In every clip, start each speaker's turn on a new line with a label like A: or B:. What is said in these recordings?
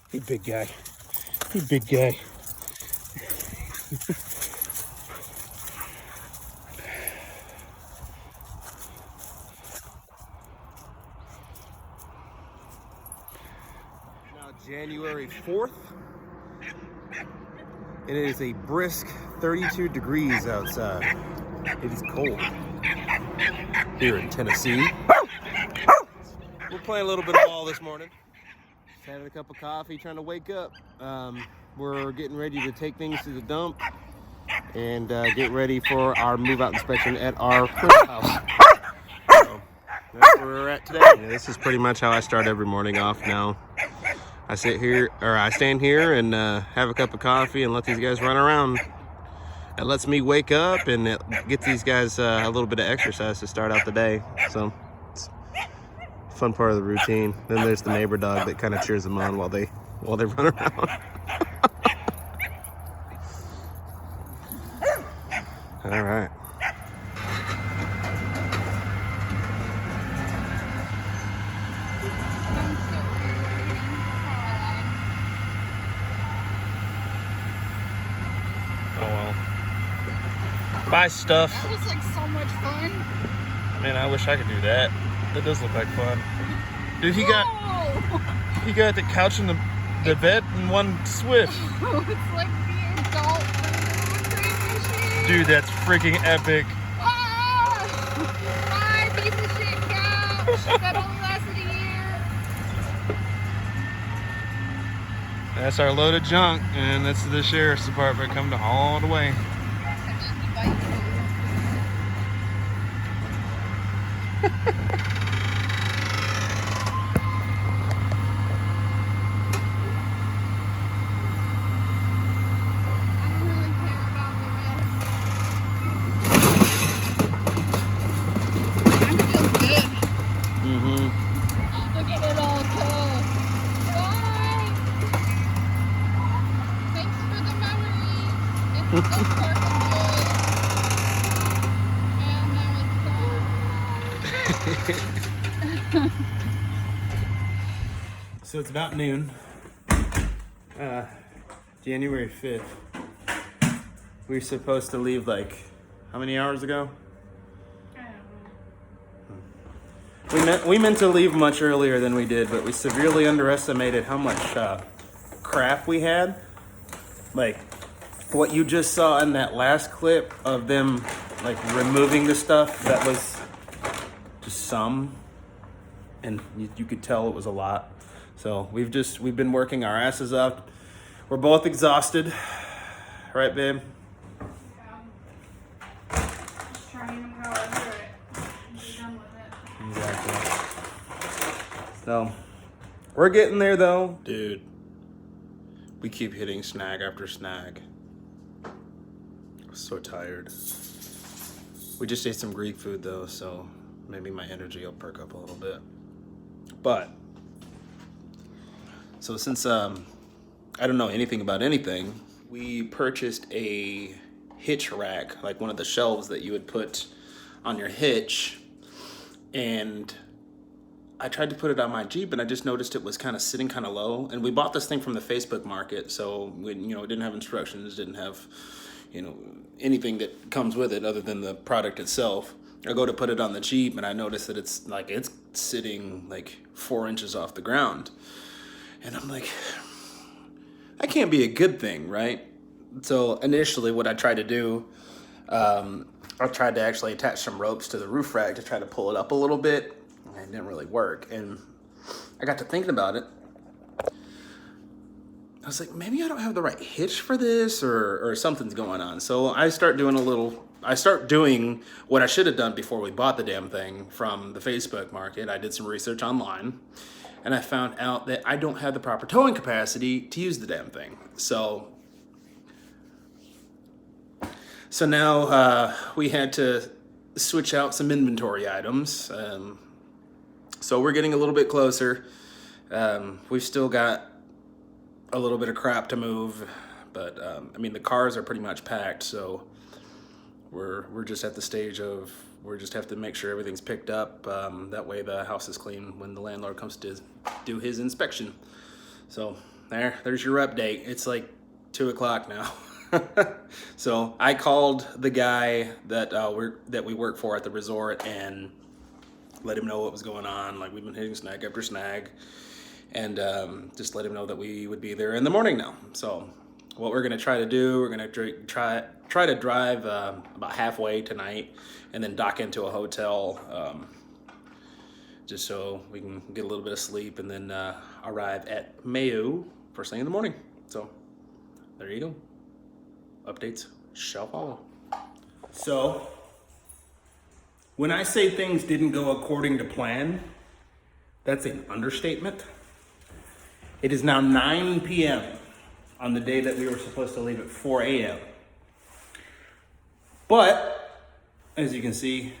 A: Hey, big guy. Hey, big guy. Now January 4th. It is a brisk 32 degrees outside. It is cold here in Tennessee. We're playing a little bit of ball this morning. Just having a cup of coffee, trying to wake up. We're getting ready to take things to the dump and get ready for our move-out inspection at our current house. So that's where we're at today. Yeah, this is pretty much how I start every morning off now. I sit here, or I stand here and have a cup of coffee and let these guys run around. It lets me wake up and it gets these guys a little bit of exercise to start out the day. So it's a fun part of the routine. Then there's the neighbor dog that kind of cheers them on while they run around. All right. Oh well. Buy stuff.
B: That looks like so much fun.
A: Man, I wish I could do that. That does look like fun. Dude, he got the couch and the bed in one swift.
B: It's like the adult crazy shit.
A: Dude, that's freaking epic.
B: My piece of shit couch that only lasted a year.
A: That's our load of junk, and that's the sheriff's department coming to haul it away.
B: Look at it all go. Bye. Thanks for the memories. It's so spark and joy. And now it's gone.
A: So it's about noon. January 5th. We were supposed to leave like, how many hours ago? We meant to leave much earlier than we did, but we severely underestimated how much crap we had. Like, what you just saw in that last clip of them, like, removing the stuff, that was just some, and you could tell it was a lot. So we've been working our asses up. We're both exhausted. Right, babe?
B: Just trying to power through it. Be done with it.
A: Exactly. So, we're getting there though. Dude, we keep hitting snag after snag. I'm so tired. We just ate some Greek food though, so maybe my energy will perk up a little bit. But, so since I don't know anything about anything, we purchased a hitch rack, like one of the shelves that you would put on your hitch, and I tried to put it on my Jeep, and I just noticed it was kind of sitting kind of low. And we bought this thing from the Facebook market, so we, it didn't have instructions, didn't have, anything that comes with it other than the product itself. I go to put it on the Jeep, and I notice that it's sitting like 4 inches off the ground, and I'm like, that can't be a good thing, right? So initially, what I tried to do, I tried to actually attach some ropes to the roof rack to try to pull it up a little bit. It didn't really work, and I got to thinking about it. I was like, maybe I don't have the right hitch for this, or something's going on. So I start doing what I should have done before we bought the damn thing from the Facebook market. I did some research online, and I found out that I don't have the proper towing capacity to use the damn thing. So now we had to switch out some inventory items. So we're getting a little bit closer. We've still got a little bit of crap to move, but the cars are pretty much packed. So we're just at the stage of we just have to make sure everything's picked up. That way the house is clean when the landlord comes to do his inspection. So there's your update. It's like 2 o'clock now. So I called the guy that we work for at the resort and let him know what was going on. Like, we've been hitting snag after snag, and just let him know that we would be there in the morning now. So what we're gonna try to do, we're gonna try to drive about halfway tonight, and then dock into a hotel, just so we can get a little bit of sleep, and then arrive at Mayo first thing in the morning. So there you go. Updates shall follow. So when I say things didn't go according to plan, that's an understatement. It is now 9 p.m. on the day that we were supposed to leave at 4 a.m. But as you can see,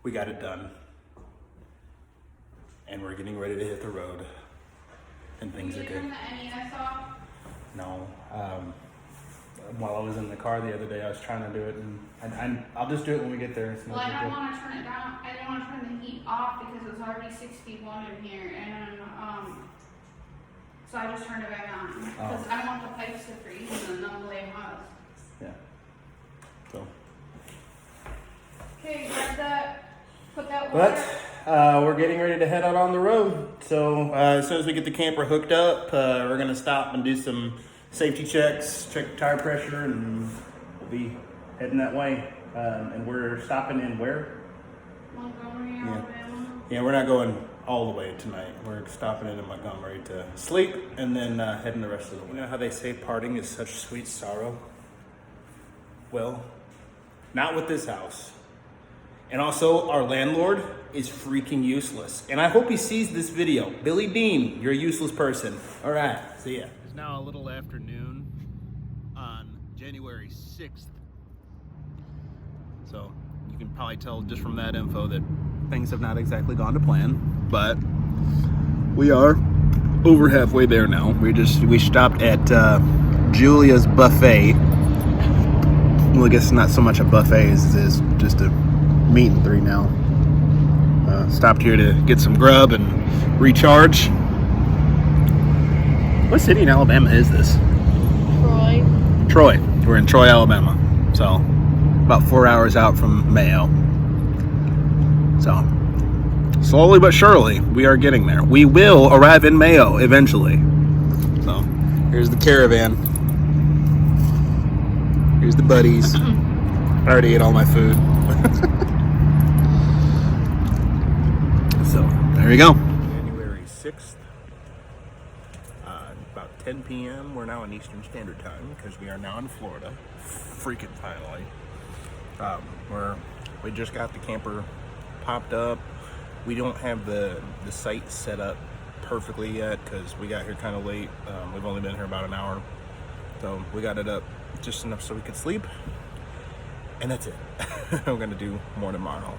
A: we got it done. And we're getting ready to hit the road. And things are good.
B: Turn the NES off?
A: No. While I was in the car the other day, I was trying to do it, and I'll just do it when we get there. It's no
B: Well, I
A: big
B: don't
A: deal.
B: want to turn it down. I didn't want to turn the heat off because it's already 61 in here, and so I just turned it back on because I don't want the pipes to freeze and then they'll blame us.
A: Yeah. So.
B: Okay, grab that. Put that
A: But
B: water.
A: we're getting ready to head out on the road. So as soon as we get the camper hooked up, we're gonna stop and do some safety checks, check the tire pressure, and we'll be heading that way. And we're stopping in where?
B: Montgomery, Alabama.
A: Yeah, we're not going all the way tonight. We're stopping in Montgomery to sleep and then heading the rest of the way. You know how they say parting is such sweet sorrow? Well, not with this house. And also, our landlord is freaking useless. And I hope he sees this video. Billy Dean, you're a useless person. All right, see ya. It's now a little after noon on January 6th. So you can probably tell just from that info that things have not exactly gone to plan. But we are over halfway there now. We stopped at Julia's Buffet. Well, I guess not so much a buffet as it is just a meat and three now. Stopped here to get some grub and recharge. What city in Alabama is this? Troy. We're in Troy, Alabama. So about 4 hours out from Mayo. So slowly but surely we are getting there. We will arrive in Mayo eventually. So here's the caravan. Here's the buddies. I already ate all my food. So, there you go. January 6th, about 10 p.m. We're now in Eastern Standard Time because we are now in Florida. Freaking finally. We just got the camper popped up. We don't have the site set up perfectly yet because we got here kind of late. We've only been here about an hour. So we got it up just enough so we could sleep. And that's it. We're gonna do more tomorrow.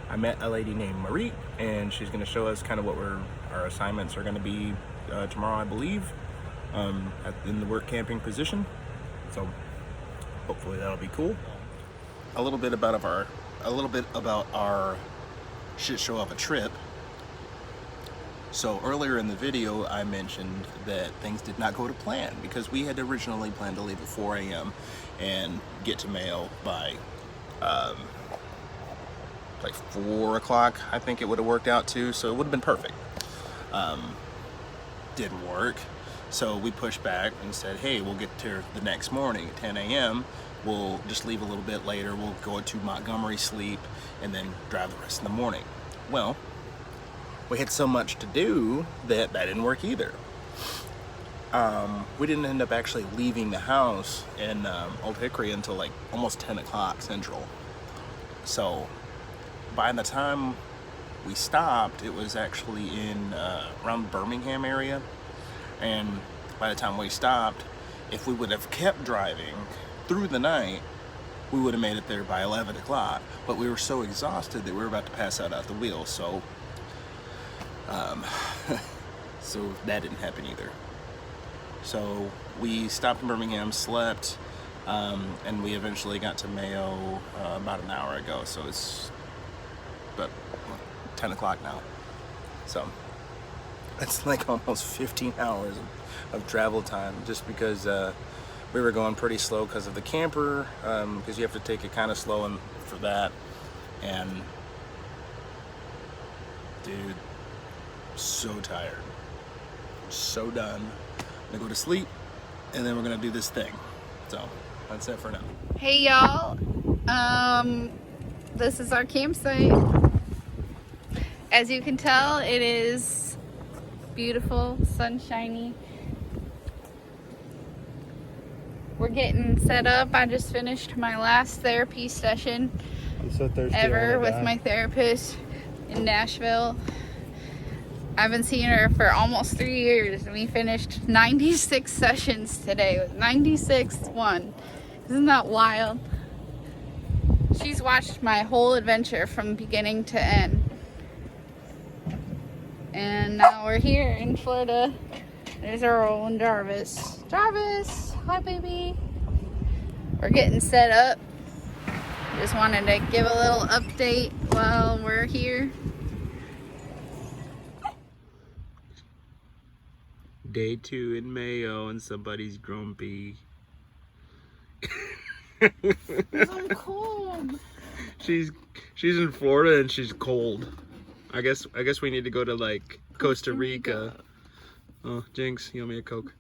A: I met a lady named Marie, and she's gonna show us kind of what our assignments are gonna be tomorrow, I believe, in the work camping position. So hopefully that'll be cool. A little bit about our shit show of a trip. So earlier in the video, I mentioned that things did not go to plan because we had originally planned to leave at 4 a.m. and get to Mayo by like 4 o'clock. I think it would have worked out too, so it would have been perfect. Didn't work, so we pushed back and said, hey, we'll get to the next morning at 10 a.m. We'll just leave a little bit later. We'll go to Montgomery, sleep, and then drive the rest of the morning. Well, we had so much to do that didn't work either. We didn't end up actually leaving the house in Old Hickory until like almost 10 o'clock Central. So by the time we stopped, it was actually in around Birmingham area. And by the time we stopped, if we would have kept driving through the night, we would have made it there by 11 o'clock. But we were so exhausted that we were about to pass out at the wheel. So so that didn't happen either. So we stopped in Birmingham, slept, and we eventually got to Mayo about an hour ago. So it's about 10 o'clock now. So
C: It's like almost 15 hours of travel time just because we were going pretty slow because of the camper, because you have to take it kind of slow and for that. And dude, so tired, so done. I'm gonna go to sleep, and then we're gonna do this thing. So that's it for now.
B: Hey y'all, this is our campsite. As you can tell, it is beautiful, sunshiny. We're getting set up. I just finished my last therapy session
C: I'm so thirsty
B: ever with my therapist in Nashville. I've been seeing her for almost 3 years, and we finished 96 sessions today. It was 96th one. Isn't that wild? She's watched my whole adventure from beginning to end. And now we're here in Florida. There's Earl and Jarvis. Jarvis, hi baby. We're getting set up. Just wanted to give a little update while we're here.
A: Day 2 in Mayo and somebody's grumpy.
B: I'm cold.
A: She's in Florida and she's cold. I guess we need to go to like Costa Rica. Oh, Jinx, you owe me a Coke.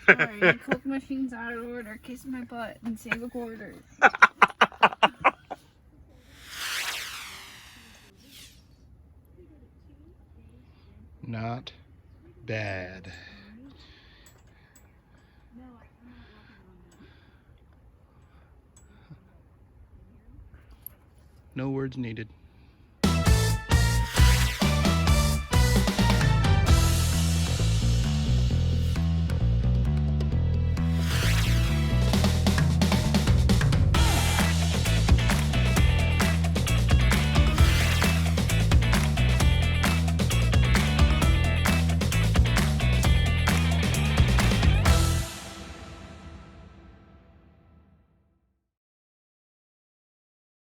B: Sorry, Coke machine's out of order. Kiss my butt and save a quarter.
C: Not bad. No words needed.